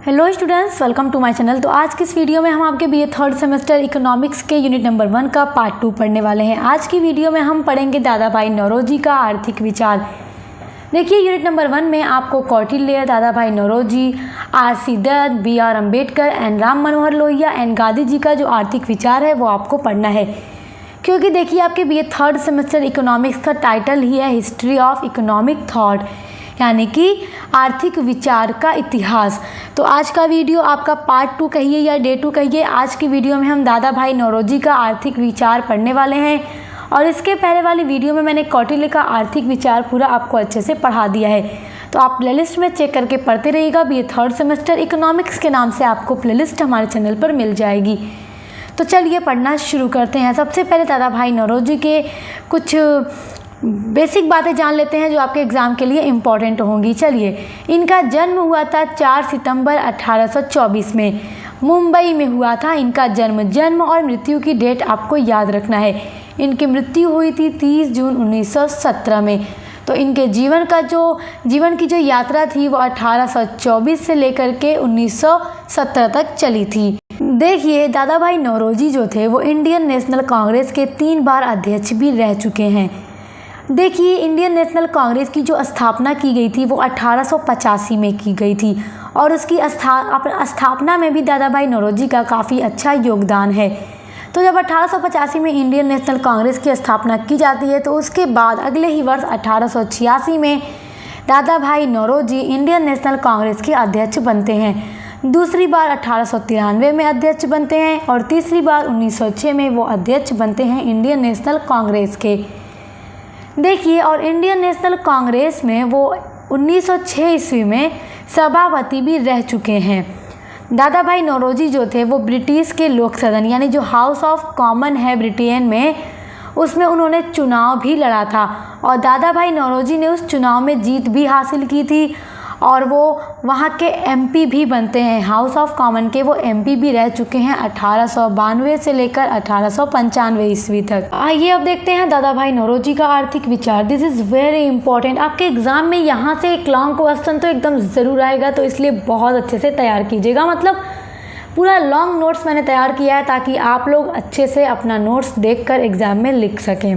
Hello students, welcome to my channel. तो आज की इस वीडियो में हम आपके बीए थर्ड सेमेस्टर इकोनॉमिक्स के यूनिट नंबर 1 का पार्ट 2 पढ़ने वाले हैं। आज की वीडियो में हम पढ़ेंगे दादा भाई नौरोजी का आर्थिक विचार। देखिए, यूनिट नंबर 1 में आपको Kautilya, Dadabhai Naoroji, R C. Dutt, B R. Ambedkar and Ram Manohar Lohia and Gandhi ji का जो आर्थिक विचार है वो आपको पढ़ना है। क्योंकि देखिए, आपके बीए थर्ड सेमेस्टर इकोनॉमिक्स का टाइटल ही है हिस्ट्री ऑफ इकोनॉमिक थॉट, यानी कि आर्थिक विचार का इतिहास। तो आज का वीडियो आपका पार्ट 2 कहिए या डे 2 कहिए, आज की वीडियो में हम दादा भाई नौरोजी का आर्थिक विचार पढ़ने वाले हैं। और इसके पहले वाली वीडियो में मैंने कौटिल्य का आर्थिक विचार पूरा आपको अच्छे से पढ़ा दिया है। तो आप प्लेलिस्ट में चेक करके पढ़ते रहिएगा। बीए थर्ड सेमेस्टर इकोनॉमिक्स के नाम से आपको प्लेलिस्ट हमारे चैनल पर मिल जाएगी। तो चलिए पढ़ना शुरू करते हैं। सबसे पहले दादा भाई नौरोजी के कुछ बेसिक बातें जान लेते हैं जो आपके एग्ज़ाम के लिए इम्पॉर्टेंट होंगी। चलिए, इनका जन्म हुआ था 4 सितंबर 1824 में, मुंबई में हुआ था इनका जन्म और मृत्यु की डेट आपको याद रखना है। इनकी मृत्यु हुई थी 30 जून 1917 में। तो इनके जीवन की जो यात्रा थी वो 1824 से लेकर के 1917 तक चली थी। देखिए, दादा भाई नौरोजी जो थे वो इंडियन नेशनल कांग्रेस के 3 बार अध्यक्ष भी रह चुके हैं। देखिए, इंडियन नेशनल कांग्रेस की जो स्थापना की गई थी वो 1885 में की गई थी और उसकी स्थापना में भी दादा भाई नौरोजी का काफ़ी अच्छा योगदान है। तो जब 1885 में इंडियन नेशनल कांग्रेस की स्थापना की जाती है तो उसके बाद अगले ही वर्ष 1886 में दादा भाई नौरोजी इंडियन नेशनल कांग्रेस के अध्यक्ष बनते हैं। दूसरी बार 1893 में अध्यक्ष बनते हैं और तीसरी बार 1906 में वो अध्यक्ष बनते हैं इंडियन नेशनल कांग्रेस के। देखिए, और इंडियन नेशनल कांग्रेस में वो 1906 ईस्वी में सभापति भी रह चुके हैं। दादा भाई नौरोजी जो थे वो ब्रिटिश के लोक सदन यानी जो हाउस ऑफ कॉमन है ब्रिटेन में, उसमें उन्होंने चुनाव भी लड़ा था और दादा भाई नौरोजी ने उस चुनाव में जीत भी हासिल की थी और वो वहाँ के एमपी भी बनते हैं। हाउस ऑफ कॉमन के वो एमपी भी रह चुके हैं 1892 से लेकर 1895 ईस्वी तक। आइए अब देखते हैं दादा भाई नौरोजी का आर्थिक विचार। This is very important. आपके एग्जाम में यहाँ से एक लॉन्ग क्वेश्चन तो एकदम ज़रूर आएगा, तो इसलिए बहुत अच्छे से तैयार कीजिएगा। मतलब पूरा लॉन्ग नोट्स मैंने तैयार किया है ताकि आप लोग अच्छे से अपना नोट्स देखकर एग्ज़ाम में लिख सकें।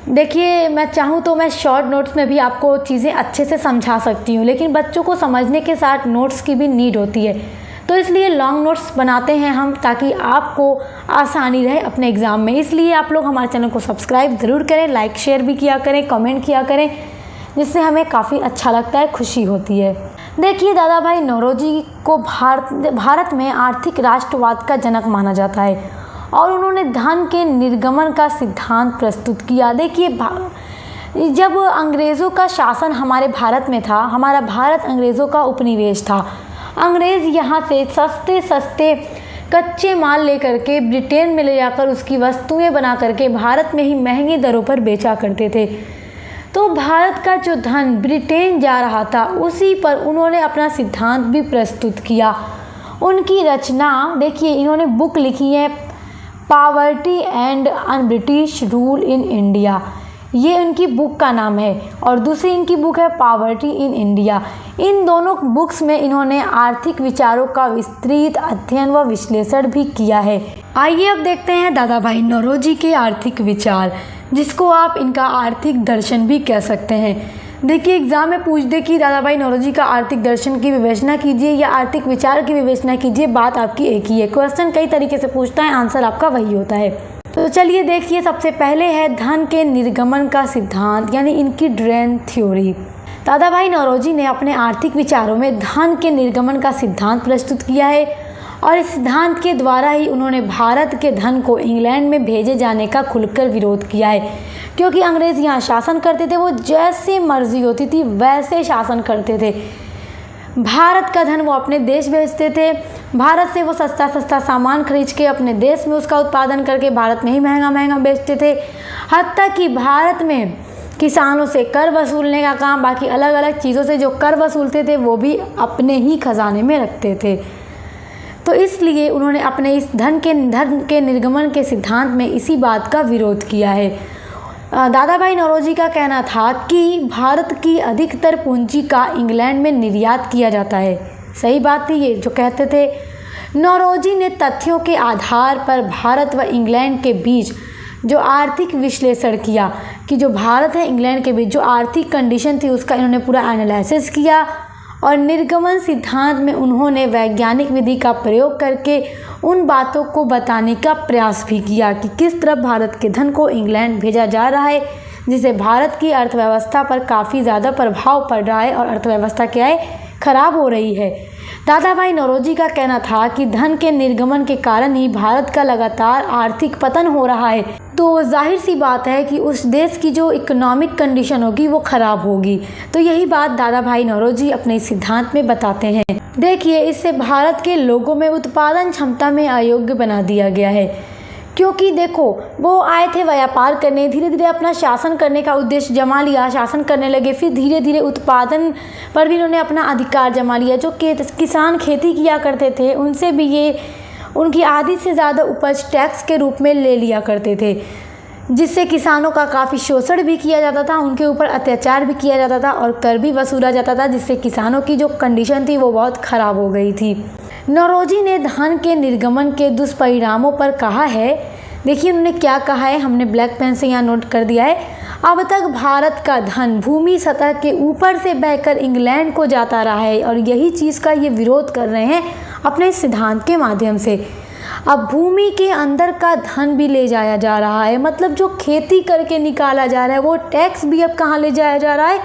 देखिए, मैं चाहूँ तो मैं शॉर्ट नोट्स में भी आपको चीज़ें अच्छे से समझा सकती हूँ, लेकिन बच्चों को समझने के साथ नोट्स की भी नीड होती है। तो इसलिए लॉन्ग नोट्स बनाते हैं हम ताकि आपको आसानी रहे अपने एग्ज़ाम में। इसलिए आप लोग हमारे चैनल को सब्सक्राइब ज़रूर करें, लाइक शेयर भी किया करें, कमेंट किया करें, जिससे हमें काफ़ी अच्छा लगता है, खुशी होती है। देखिए, दादा भाई नौरोजी को भारत में आर्थिक राष्ट्रवाद का जनक माना जाता है और उन्होंने धन के निर्गमन का सिद्धांत प्रस्तुत किया। देखिए, जब अंग्रेज़ों का शासन हमारे भारत में था, हमारा भारत अंग्रेज़ों का उपनिवेश था। अंग्रेज़ यहाँ से सस्ते सस्ते कच्चे माल लेकर के ब्रिटेन में ले जाकर उसकी वस्तुएं बना करके भारत में ही महंगी दरों पर बेचा करते थे। तो भारत का जो धन ब्रिटेन जा रहा था उसी पर उन्होंने अपना सिद्धांत भी प्रस्तुत किया। उनकी रचना देखिए, इन्होंने बुक लिखी है poverty and un British rule in India, ये उनकी बुक का नाम है, और दूसरी इनकी बुक है पॉवर्टी इन इंडिया। इन दोनों बुक्स में इन्होंने आर्थिक विचारों का विस्तृत अध्ययन व विश्लेषण भी किया है। आइए अब देखते हैं दादा भाई नौरोजी के आर्थिक विचार, जिसको आप इनका आर्थिक दर्शन भी कह सकते हैं। देखिए, एग्जाम में पूछ दे कि दादा भाई नौरोजी का आर्थिक दर्शन की विवेचना कीजिए या आर्थिक विचार की विवेचना कीजिए, बात आपकी एक ही है। क्वेश्चन कई तरीके से पूछता है, आंसर आपका वही होता है। तो चलिए देखिए, सबसे पहले है धन के निर्गमन का सिद्धांत, यानी इनकी ड्रेन थ्योरी। दादा भाई नौरोजी ने अपने आर्थिक विचारों में धन के निर्गमन का सिद्धांत प्रस्तुत किया है और इस सिद्धांत के द्वारा ही उन्होंने भारत के धन को इंग्लैंड में भेजे जाने का खुलकर विरोध किया है। क्योंकि अंग्रेज़ यहाँ शासन करते थे, वो जैसे मर्जी होती थी वैसे शासन करते थे। भारत का धन वो अपने देश भेजते थे, भारत से वो सस्ता सस्ता सामान खरीद के अपने देश में उसका उत्पादन करके भारत में ही महंगा महंगा बेचते थे। हत्ता कि भारत में किसानों से कर वसूलने का काम, बाकी अलग अलग चीज़ों से जो कर वसूलते थे वो भी अपने ही खजाने में रखते थे। तो इसलिए उन्होंने अपने इस धन के निर्गमन के सिद्धांत में इसी बात का विरोध किया है। दादा भाई नौरोजी का कहना था कि भारत की अधिकतर पूंजी का इंग्लैंड में निर्यात किया जाता है। सही बात थी ये जो कहते थे। नौरोजी ने तथ्यों के आधार पर भारत व इंग्लैंड के बीच जो आर्थिक विश्लेषण किया कि जो भारत है इंग्लैंड के बीच जो आर्थिक कंडीशन थी उसका इन्होंने पूरा एनालिसिस किया और निर्गमन सिद्धांत में उन्होंने वैज्ञानिक विधि का प्रयोग करके उन बातों को बताने का प्रयास भी किया कि किस तरह भारत के धन को इंग्लैंड भेजा जा रहा है, जिससे भारत की अर्थव्यवस्था पर काफ़ी ज़्यादा प्रभाव पड़ रहा है और अर्थव्यवस्था क्या है, खराब हो रही है। दादा भाई नौरोजी का कहना था कि धन के निर्गमन के कारण ही भारत का लगातार आर्थिक पतन हो रहा है, तो जाहिर सी बात है कि उस देश की जो इकोनॉमिक कंडीशन होगी वो ख़राब होगी। तो यही बात दादा भाई नौरोजी अपने सिद्धांत में बताते हैं। देखिए, इससे भारत के लोगों में उत्पादन क्षमता में अयोग्य बना दिया गया है, क्योंकि देखो वो आए थे व्यापार करने, धीरे धीरे अपना शासन करने का उद्देश्य जमा लिया, शासन करने लगे, फिर धीरे धीरे उत्पादन पर भी इन्होंने अपना अधिकार जमा लिया। जो किसान खेती किया करते थे उनसे भी ये उनकी आधी से ज़्यादा उपज टैक्स के रूप में ले लिया करते थे, जिससे किसानों का काफ़ी शोषण भी किया जाता था, उनके ऊपर अत्याचार भी किया जाता था और कर भी वसूला जाता था, जिससे किसानों की जो कंडीशन थी वो बहुत ख़राब हो गई थी। नौरोजी ने धन के निर्गमन के दुष्परिणामों पर कहा है। देखिए उन्होंने क्या कहा है, हमने ब्लैक पेन से यहाँ नोट कर दिया है। अब तक भारत का धन भूमि सतह के ऊपर से बहकर इंग्लैंड को जाता रहा है और यही चीज़ का ये विरोध कर रहे हैं अपने सिद्धांत के माध्यम से। अब भूमि के अंदर का धन भी ले जाया जा रहा है, मतलब जो खेती करके निकाला जा रहा है वो टैक्स भी अब कहाँ ले जाया जा रहा है,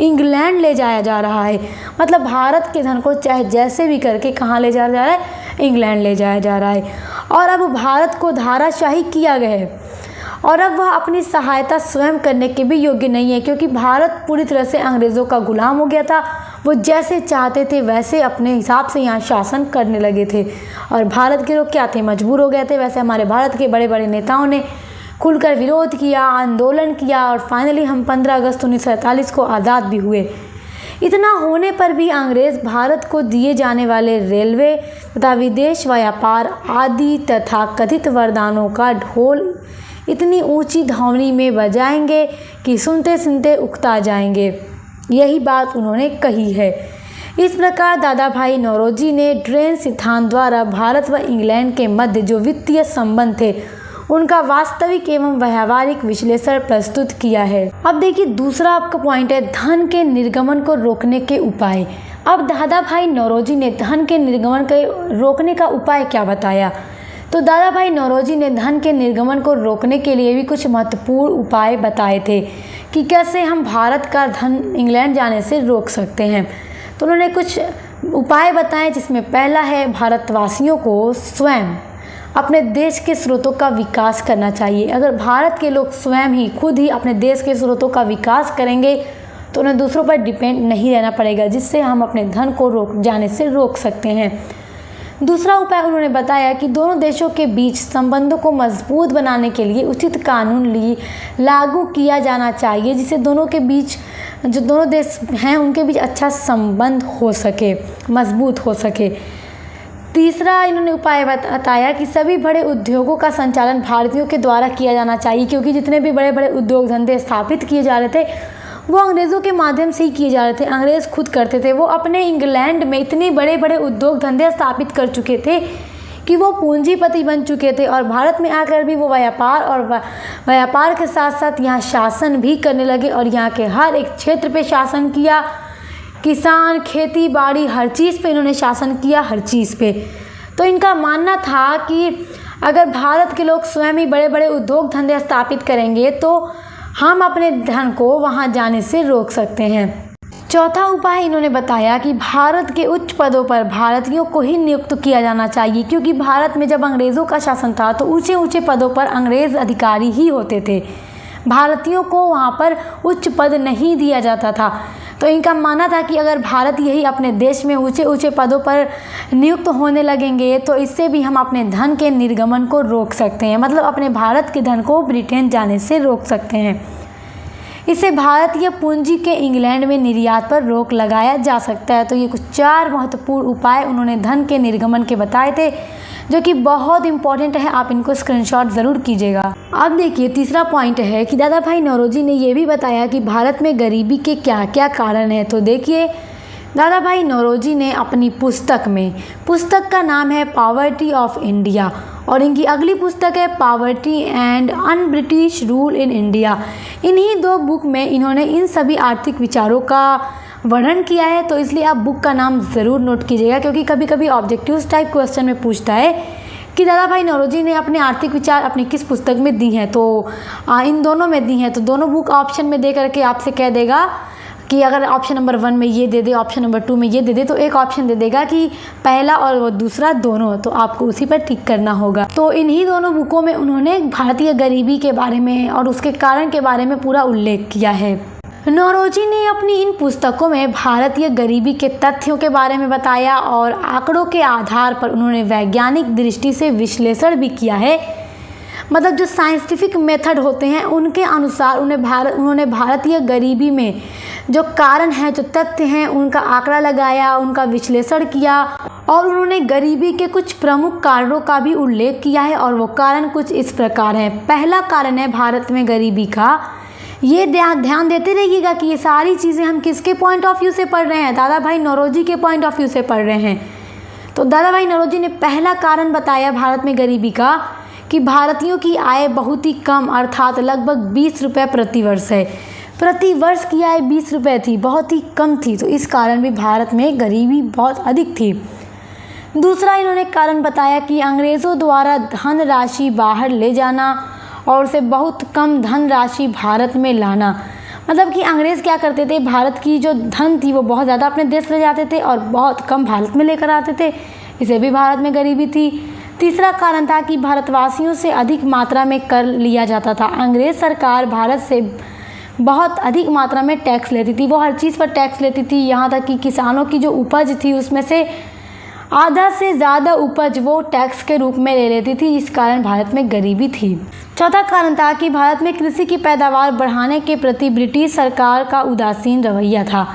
इंग्लैंड ले जाया जा रहा है। मतलब भारत के धन को चाहे जैसे भी करके कहाँ ले जाया जा रहा है, इंग्लैंड ले जाया जा रहा है। और अब भारत को धाराशाही किया गया है और अब वह अपनी सहायता स्वयं करने के भी योग्य नहीं है, क्योंकि भारत पूरी तरह से अंग्रेज़ों का गुलाम हो गया था। वो जैसे चाहते थे वैसे अपने हिसाब से यहाँ शासन करने लगे थे और भारत के लोग क्या थे, मजबूर हो गए थे। वैसे हमारे भारत के बड़े बड़े नेताओं ने खुलकर विरोध किया, आंदोलन किया और फाइनली हम 15 अगस्त 1947 को आज़ाद भी हुए। इतना होने पर भी अंग्रेज़ भारत को दिए जाने वाले रेलवे तथा विदेश व्यापार आदि तथा कथित वरदानों का ढोल इतनी ऊंची ध्वनि में बजाएंगे कि सुनते सुनते उकता जाएंगे। यही बात उन्होंने कही है। इस प्रकार दादा भाई नौरोजी ने ड्रेन सिद्धांत द्वारा भारत व इंग्लैंड के मध्य जो वित्तीय संबंध थे उनका वास्तविक एवं व्यवहारिक विश्लेषण प्रस्तुत किया है। अब देखिए दूसरा आपका पॉइंट है धन के निर्गमन को रोकने के उपाय। अब दादा भाई नौरोजी ने धन के निर्गमन के रोकने का उपाय क्या बताया, तो दादा भाई नौरोजी ने धन के निर्गमन को रोकने के लिए भी कुछ महत्वपूर्ण उपाय बताए थे कि कैसे हम भारत का धन इंग्लैंड जाने से रोक सकते हैं। तो उन्होंने कुछ उपाय बताए, जिसमें पहला है भारतवासियों को स्वयं अपने देश के स्रोतों का विकास करना चाहिए। अगर भारत के लोग स्वयं ही खुद ही अपने देश के स्रोतों का विकास करेंगे तो उन्हें दूसरों पर डिपेंड नहीं रहना पड़ेगा, जिससे हम अपने धन को जाने से रोक सकते हैं। दूसरा उपाय उन्होंने बताया कि दोनों देशों के बीच संबंधों को मजबूत बनाने के लिए उचित कानून लागू किया जाना चाहिए, जिससे दोनों के बीच जो दोनों देश हैं उनके बीच अच्छा संबंध हो सके, मजबूत हो सके। तीसरा इन्होंने उपाय बताया कि सभी बड़े उद्योगों का संचालन भारतीयों के द्वारा किया जाना चाहिए, क्योंकि जितने भी बड़े बड़े उद्योग धंधे स्थापित किए जा रहे थे वो अंग्रेज़ों के माध्यम से ही किए जा रहे थे। अंग्रेज़ खुद करते थे। वो अपने इंग्लैंड में इतने बड़े बड़े उद्योग धंधे स्थापित कर चुके थे कि वो पूंजीपति बन चुके थे और भारत में आकर भी वो व्यापार के साथ साथ यहाँ शासन भी करने लगे और यहाँ के हर एक क्षेत्र पे शासन किया। किसान, खेती बाड़ी, हर चीज़ पे इन्होंने शासन किया, हर चीज़ पे। तो इनका मानना था कि अगर भारत के लोग स्वयं ही बड़े बड़े उद्योग धंधे स्थापित करेंगे तो हम अपने धन को वहाँ जाने से रोक सकते हैं। चौथा उपाय इन्होंने बताया कि भारत के उच्च पदों पर भारतीयों को ही नियुक्त किया जाना चाहिए, क्योंकि भारत में जब अंग्रेज़ों का शासन था तो ऊंचे ऊंचे पदों पर अंग्रेज़ अधिकारी ही होते थे, भारतीयों को वहाँ पर उच्च पद नहीं दिया जाता था। तो इनका मानना था कि अगर भारत यही अपने देश में ऊंचे ऊंचे पदों पर नियुक्त होने लगेंगे तो इससे भी हम अपने धन के निर्गमन को रोक सकते हैं, मतलब अपने भारत के धन को ब्रिटेन जाने से रोक सकते हैं। इससे भारतीय पूंजी के इंग्लैंड में निर्यात पर रोक लगाया जा सकता है। तो ये कुछ 4 महत्वपूर्ण उपाय उन्होंने धन के निर्गमन के बताए थे, जो कि बहुत इंपॉर्टेंट है। आप इनको स्क्रीनशॉट ज़रूर कीजिएगा। अब देखिए तीसरा पॉइंट है कि दादा भाई नौरोजी ने ये भी बताया कि भारत में गरीबी के क्या क्या कारण हैं। तो देखिए दादा भाई नौरोजी ने अपनी पुस्तक का नाम है पॉवर्टी ऑफ इंडिया और इनकी अगली पुस्तक है poverty and un British rule in India. इन्हीं 2 बुक में इन्होंने इन सभी आर्थिक विचारों का वर्णन किया है, तो इसलिए आप बुक का नाम ज़रूर नोट कीजिएगा, क्योंकि कभी कभी ऑब्जेक्टिव्स टाइप क्वेश्चन में पूछता है कि दादा भाई नौरोजी ने अपने आर्थिक विचार अपनी किस पुस्तक में दी हैं, तो इन दोनों में दी हैं। तो दोनों बुक ऑप्शन में दे करके आपसे कह देगा कि अगर ऑप्शन नंबर 1 में ये दे दे, ऑप्शन नंबर 2 में ये दे दे, तो एक ऑप्शन दे देगा कि पहला और वो दूसरा दोनों, तो आपको उसी पर टिक करना होगा। तो इन्हीं दोनों बुकों में उन्होंने भारतीय गरीबी के बारे में और उसके कारण के बारे में पूरा उल्लेख किया है। नौरोजी ने अपनी इन पुस्तकों में भारतीय गरीबी के तथ्यों के बारे में बताया और आंकड़ों के आधार पर उन्होंने वैज्ञानिक दृष्टि से विश्लेषण भी किया है। मतलब जो साइंटिफिक मेथड होते हैं उनके अनुसार उन्होंने भारतीय गरीबी में जो कारण हैं, जो तथ्य हैं, उनका आंकड़ा लगाया, उनका विश्लेषण किया और उन्होंने गरीबी के कुछ प्रमुख कारणों का भी उल्लेख किया है और वो कारण कुछ इस प्रकार हैं। पहला कारण है भारत में गरीबी का, ये ध्यान देते रहिएगा कि ये सारी चीज़ें हम किसके पॉइंट ऑफ व्यू से पढ़ रहे हैं, दादा भाई नौरोजी के पॉइंट ऑफ व्यू से पढ़ रहे हैं। तो दादा भाई नौरोजी ने पहला कारण बताया भारत में गरीबी का कि भारतीयों की आय बहुत ही कम अर्थात लगभग 20 रुपये प्रति वर्ष है। प्रति वर्ष की आय 20 रुपये थी, बहुत ही कम थी, तो इस कारण भी भारत में गरीबी बहुत अधिक थी। दूसरा इन्होंने कारण बताया कि अंग्रेज़ों द्वारा धन राशि बाहर ले जाना और उसे बहुत कम धन राशि भारत में लाना। मतलब कि अंग्रेज़ क्या करते थे, भारत की जो धन थी वो बहुत ज़्यादा अपने देश ले जाते थे और बहुत कम भारत में लेकर आते थे, इसे भी भारत में गरीबी थी। तीसरा कारण था कि भारतवासियों से अधिक मात्रा में कर लिया जाता था। अंग्रेज़ सरकार भारत से बहुत अधिक मात्रा में टैक्स लेती थी, वो हर चीज़ पर टैक्स लेती थी, यहाँ तक कि किसानों की जो उपज थी उसमें से आधा से ज़्यादा उपज वो टैक्स के रूप में ले लेती थी, इस कारण भारत में गरीबी थी। चौथा कारण था कि भारत में कृषि की पैदावार बढ़ाने के प्रति ब्रिटिश सरकार का उदासीन रवैया था।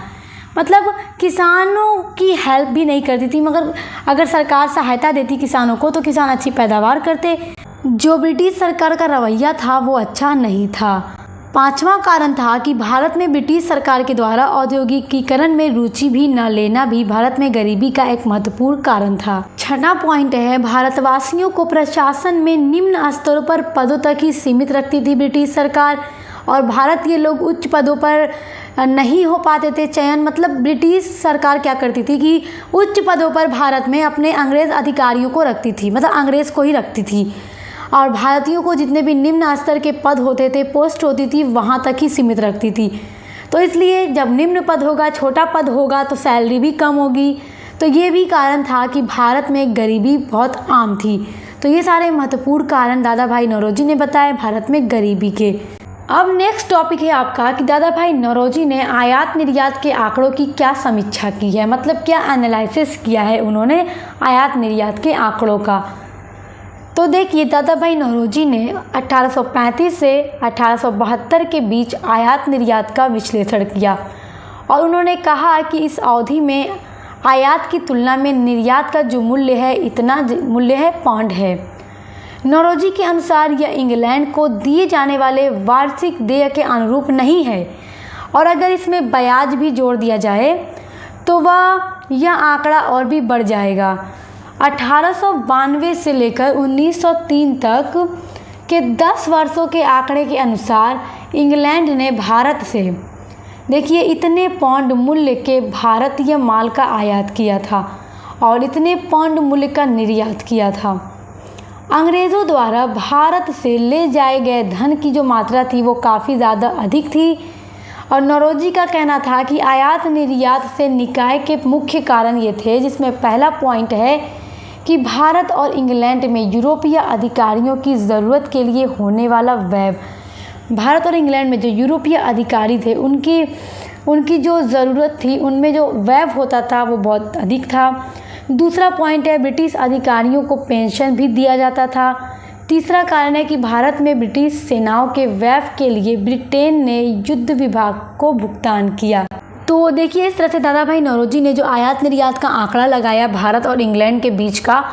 मतलब किसानों की हेल्प भी नहीं करती थी, मगर अगर सरकार सहायता देती किसानों को तो किसान अच्छी पैदावार करते। जो ब्रिटिश सरकार का रवैया था वो अच्छा नहीं था। पांचवा कारण था कि भारत में ब्रिटिश सरकार के द्वारा औद्योगिकीकरण में रुचि भी न लेना भी भारत में गरीबी का एक महत्वपूर्ण कारण था। छठा पॉइंट है भारतवासियों को प्रशासन में निम्न स्तरों पर पदों तक ही सीमित रखती थी ब्रिटिश सरकार और भारतीय लोग उच्च पदों पर नहीं हो पाते थे चयन। मतलब ब्रिटिश सरकार क्या करती थी कि उच्च पदों पर भारत में अपने अंग्रेज़ अधिकारियों को रखती थी, मतलब अंग्रेज़ को ही रखती थी और भारतीयों को जितने भी निम्न स्तर के पद होते थे, पोस्ट होती थी, वहाँ तक ही सीमित रखती थी। तो इसलिए जब निम्न पद होगा, छोटा पद होगा तो सैलरी भी कम होगी। तो ये भी कारण था कि भारत में गरीबी बहुत आम थी। तो ये सारे महत्वपूर्ण कारण दादा भाई नौरोजी ने बताए भारत में गरीबी के। अब नेक्स्ट टॉपिक है आपका कि दादा भाई नौरोजी ने आयात निर्यात के आंकड़ों की क्या समीक्षा की है, मतलब क्या एनालिसिस किया है उन्होंने आयात निर्यात के आंकड़ों का। तो देखिए दादा भाई नौरोजी ने 1835 से 1872 के बीच आयात निर्यात का विश्लेषण किया और उन्होंने कहा कि इस अवधि में आयात की तुलना में निर्यात का जो मूल्य है इतना मूल्य है पाउंड है। नौरोजी के अनुसार यह इंग्लैंड को दिए जाने वाले वार्षिक देय के अनुरूप नहीं है और अगर इसमें ब्याज भी जोड़ दिया जाए तो यह आंकड़ा और भी बढ़ जाएगा। 1892 से लेकर 1903 तक के 10 वर्षों के आंकड़े के अनुसार इंग्लैंड ने भारत से देखिए इतने पाउंड मूल्य के भारतीय माल का आयात किया था और इतने पाउंड मूल्य का निर्यात किया था। अंग्रेज़ों द्वारा भारत से ले जाए गए धन की जो मात्रा थी वो काफ़ी ज़्यादा अधिक थी और नौरोजी का कहना था कि आयात निर्यात से निकाय के मुख्य कारण ये थे, जिसमें पहला पॉइंट है कि भारत और इंग्लैंड में यूरोपीय अधिकारियों की ज़रूरत के लिए होने वाला व्यय, भारत और इंग्लैंड में जो यूरोपीय अधिकारी थे उनकी जो ज़रूरत थी उनमें जो व्यय होता था वो बहुत अधिक था। दूसरा पॉइंट है ब्रिटिश अधिकारियों को पेंशन भी दिया जाता था। तीसरा कारण है कि भारत में ब्रिटिश सेनाओं के व्यय के लिए ब्रिटेन ने युद्ध विभाग को भुगतान किया। तो देखिए इस तरह से दादा भाई नौरोजी ने जो आयात निर्यात का आंकड़ा लगाया भारत और इंग्लैंड के बीच का,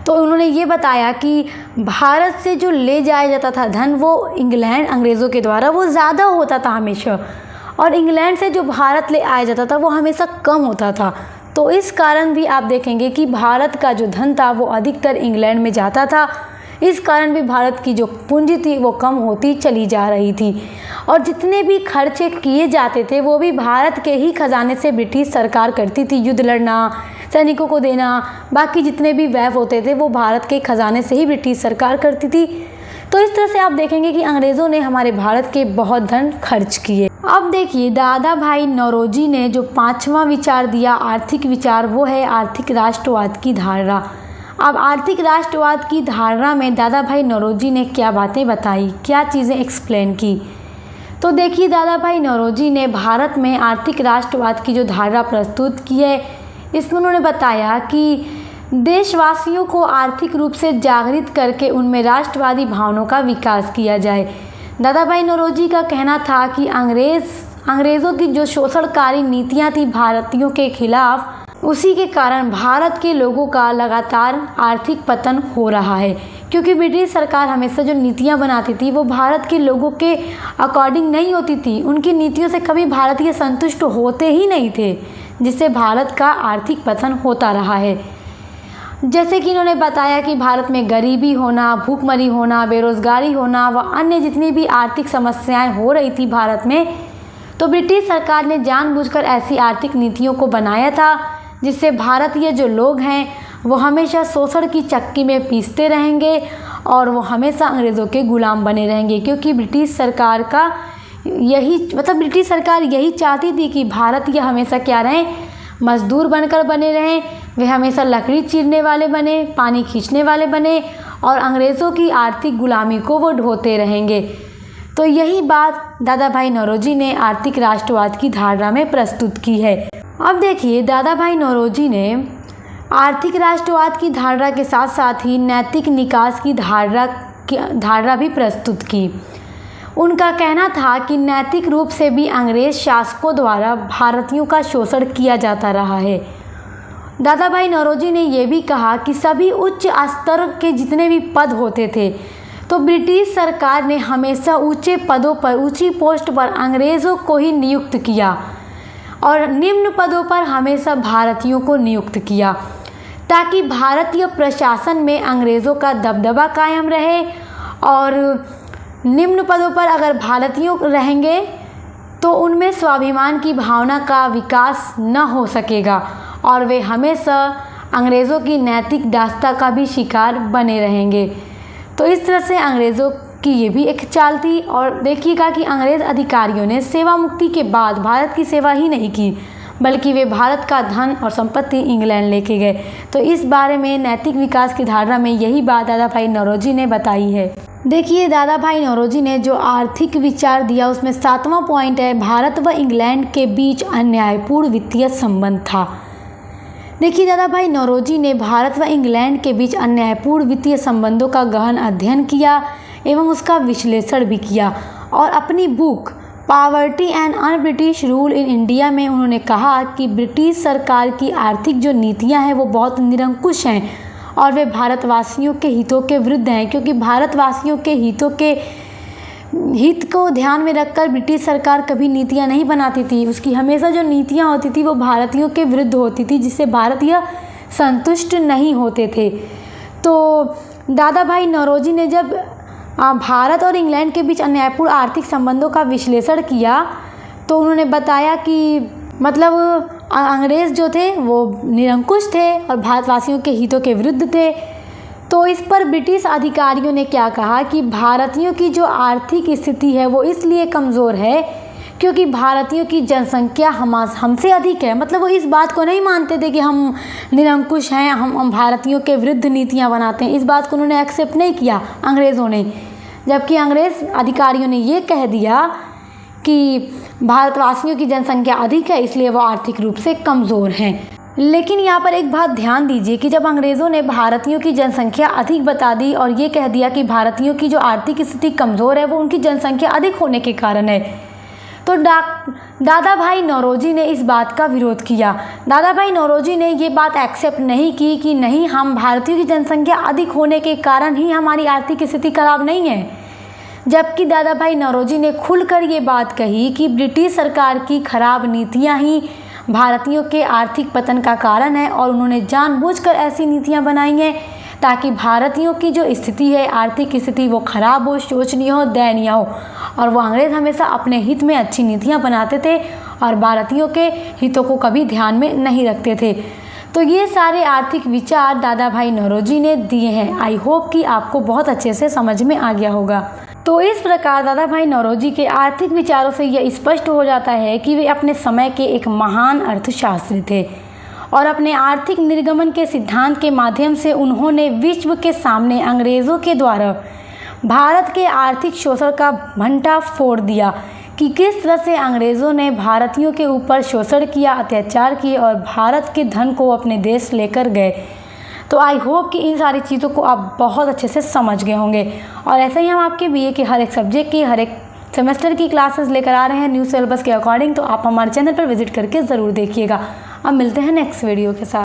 तो उन्होंने ये बताया कि भारत से जो ले जाया जाता था धन वो इंग्लैंड अंग्रेज़ों के द्वारा वो ज़्यादा होता था हमेशा और इंग्लैंड से जो भारत ले आया जाता था वो हमेशा कम होता था। तो इस कारण भी आप देखेंगे कि भारत का जो धन था वो अधिकतर इंग्लैंड में जाता था। इस कारण भी भारत की जो पूंजी थी वो कम होती चली जा रही थी और जितने भी खर्चे किए जाते थे वो भी भारत के ही खजाने से ब्रिटिश सरकार करती थी। युद्ध लड़ना, सैनिकों को देना, बाकी जितने भी व्यय होते थे वो भारत के खजाने से ही ब्रिटिश सरकार करती थी। तो इस तरह से आप देखेंगे कि अंग्रेज़ों ने हमारे भारत के बहुत धन खर्च किए। अब देखिए दादा भाई नौरोजी ने जो 5वां विचार दिया आर्थिक विचार, वो है आर्थिक राष्ट्रवाद की धारणा। अब आर्थिक राष्ट्रवाद की धारणा में दादा भाई नौरोजी ने क्या बातें बताई, क्या चीज़ें एक्सप्लेन की। तो देखिए दादा भाई नौरोजी ने भारत में आर्थिक राष्ट्रवाद की जो धारणा प्रस्तुत की है, इसमें उन्होंने बताया कि देशवासियों को आर्थिक रूप से जागृत करके उनमें राष्ट्रवादी भावनाओं का विकास किया जाए। दादा भाई नौरोजी का कहना था कि अंग्रेज़ों की जो शोषणकारी नीतियां थी भारतीयों के खिलाफ, उसी के कारण भारत के लोगों का लगातार आर्थिक पतन हो रहा है, क्योंकि ब्रिटिश सरकार हमेशा जो नीतियां बनाती थी वो भारत के लोगों के अकॉर्डिंग नहीं होती थी। उनकी नीतियों से कभी भारतीय संतुष्ट होते ही नहीं थे, जिससे भारत का आर्थिक पतन होता रहा है। जैसे कि इन्होंने बताया कि भारत में गरीबी होना, भूखमरी होना, बेरोजगारी होना व अन्य जितनी भी आर्थिक समस्याएं हो रही थी भारत में, तो ब्रिटिश सरकार ने जानबूझकर ऐसी आर्थिक नीतियों को बनाया था जिससे भारतीय जो लोग हैं वो हमेशा शोषण की चक्की में पीसते रहेंगे और वो हमेशा अंग्रेज़ों के गुलाम बने रहेंगे, क्योंकि ब्रिटिश सरकार का ब्रिटिश सरकार यही चाहती थी कि भारतीय हमेशा क्या रहें, मजदूर बनकर बने रहें। वे हमेशा लकड़ी चीरने वाले बने, पानी खींचने वाले बने और अंग्रेज़ों की आर्थिक गुलामी को वो ढोते रहेंगे। तो यही बात दादा भाई नौरोजी ने आर्थिक राष्ट्रवाद की धारणा में प्रस्तुत की है। अब देखिए दादा भाई नौरोजी ने आर्थिक राष्ट्रवाद की धारणा के साथ साथ ही नैतिक निकास की धारणा भी प्रस्तुत की। उनका कहना था कि नैतिक रूप से भी अंग्रेज शासकों द्वारा भारतीयों का शोषण किया जाता रहा है। दादा भाई नौरोजी ने यह भी कहा कि सभी उच्च स्तर के जितने भी पद होते थे तो ब्रिटिश सरकार ने हमेशा ऊंचे पदों पर, ऊंची पोस्ट पर अंग्रेज़ों को ही नियुक्त किया और निम्न पदों पर हमेशा भारतीयों को नियुक्त किया, ताकि भारतीय प्रशासन में अंग्रेज़ों का दबदबा कायम रहे और निम्न पदों पर अगर भारतीयों रहेंगे तो उनमें स्वाभिमान की भावना का विकास न हो सकेगा और वे हमेशा अंग्रेज़ों की नैतिक दास्ता का भी शिकार बने रहेंगे। तो इस तरह से अंग्रेज़ों की ये भी एक चाल थी। और देखिएगा कि अंग्रेज़ अधिकारियों ने सेवा मुक्ति के बाद भारत की सेवा ही नहीं की, बल्कि वे भारत का धन और संपत्ति इंग्लैंड लेके गए। तो इस बारे में नैतिक विकास की धारणा में यही बात दादा भाई नौरोजी ने बताई है। देखिए दादा भाई नौरोजी ने जो आर्थिक विचार दिया उसमें 7वां पॉइंट है, भारत व इंग्लैंड के बीच अन्यायपूर्ण वित्तीय संबंध था। देखिए दादा भाई नौरोजी ने भारत व इंग्लैंड के बीच अन्यायपूर्ण वित्तीय संबंधों का गहन अध्ययन किया एवं उसका विश्लेषण भी किया और अपनी book poverty and un British rule in India में उन्होंने कहा कि ब्रिटिश सरकार की आर्थिक जो नीतियां हैं वो बहुत निरंकुश हैं और वे भारतवासियों के हितों के विरुद्ध हैं, क्योंकि भारतवासियों के हित को ध्यान में रखकर ब्रिटिश सरकार कभी नीतियां नहीं बनाती थी। उसकी हमेशा जो नीतियां होती थी वो भारतीयों के विरुद्ध होती थी, जिससे भारतीय संतुष्ट नहीं होते थे। तो दादा भाई नौरोजी ने जब भारत और इंग्लैंड के बीच अन्यायपूर्ण आर्थिक संबंधों का विश्लेषण किया तो उन्होंने बताया कि अंग्रेज़ जो थे वो निरंकुश थे और भारतवासियों के हितों के विरुद्ध थे। तो इस पर ब्रिटिश अधिकारियों ने क्या कहा कि भारतीयों की जो आर्थिक स्थिति है वो इसलिए कमज़ोर है क्योंकि भारतीयों की जनसंख्या हमसे अधिक है। वो इस बात को नहीं मानते थे कि हम निरंकुश हैं, हम भारतीयों के विरुद्ध नीतियां बनाते हैं। इस बात को उन्होंने एक्सेप्ट नहीं किया अंग्रेज़ों ने, जबकि अंग्रेज़ अधिकारियों ने ये कह दिया कि भारतवासियों की जनसंख्या अधिक है इसलिए वो आर्थिक रूप से कमज़ोर हैं। लेकिन यहाँ पर एक बात ध्यान दीजिए कि जब अंग्रेज़ों ने भारतीयों की जनसंख्या अधिक बता दी और ये कह दिया कि भारतीयों की जो आर्थिक स्थिति कमज़ोर है वो उनकी जनसंख्या अधिक होने के कारण है, तो दादा भाई नौरोजी ने इस बात का विरोध किया। दादा भाई नौरोजी ने ये बात एक्सेप्ट नहीं की कि नहीं, हम भारतीयों की जनसंख्या अधिक होने के कारण ही हमारी आर्थिक स्थिति खराब नहीं है, जबकि दादा भाई नौरोजी ने खुलकर ये बात कही कि ब्रिटिश सरकार की खराब नीतियां ही भारतीयों के आर्थिक पतन का कारण है और उन्होंने जानबूझकर ऐसी नीतियां बनाई हैं ताकि भारतीयों की जो स्थिति है, आर्थिक स्थिति, वो खराब हो, शोचनीय हो, दयनीय हो। और वो अंग्रेज़ हमेशा अपने हित में अच्छी नीतियां बनाते थे और भारतीयों के हितों को कभी ध्यान में नहीं रखते थे। तो ये सारे आर्थिक विचार दादा भाई नौरोजी ने दिए हैं। आई होप कि आपको बहुत अच्छे से समझ में आ गया होगा। तो इस प्रकार दादा भाई नौरोजी के आर्थिक विचारों से यह स्पष्ट हो जाता है कि वे अपने समय के एक महान अर्थशास्त्री थे और अपने आर्थिक निर्गमन के सिद्धांत के माध्यम से उन्होंने विश्व के सामने अंग्रेज़ों के द्वारा भारत के आर्थिक शोषण का भंटा फोड़ दिया कि किस तरह से अंग्रेज़ों ने भारतीयों के ऊपर शोषण किया, अत्याचार किए और भारत के धन को अपने देश लेकर गए। तो आई होप कि इन सारी चीज़ों को आप बहुत अच्छे से समझ गए होंगे। और ऐसे ही हम आपके बीए के हर एक सब्जेक्ट की, हर एक सेमेस्टर की क्लासेस लेकर आ रहे हैं न्यू सिलेबस के अकॉर्डिंग। तो आप हमारे चैनल पर विजिट करके ज़रूर देखिएगा। अब मिलते हैं नेक्स्ट वीडियो के साथ।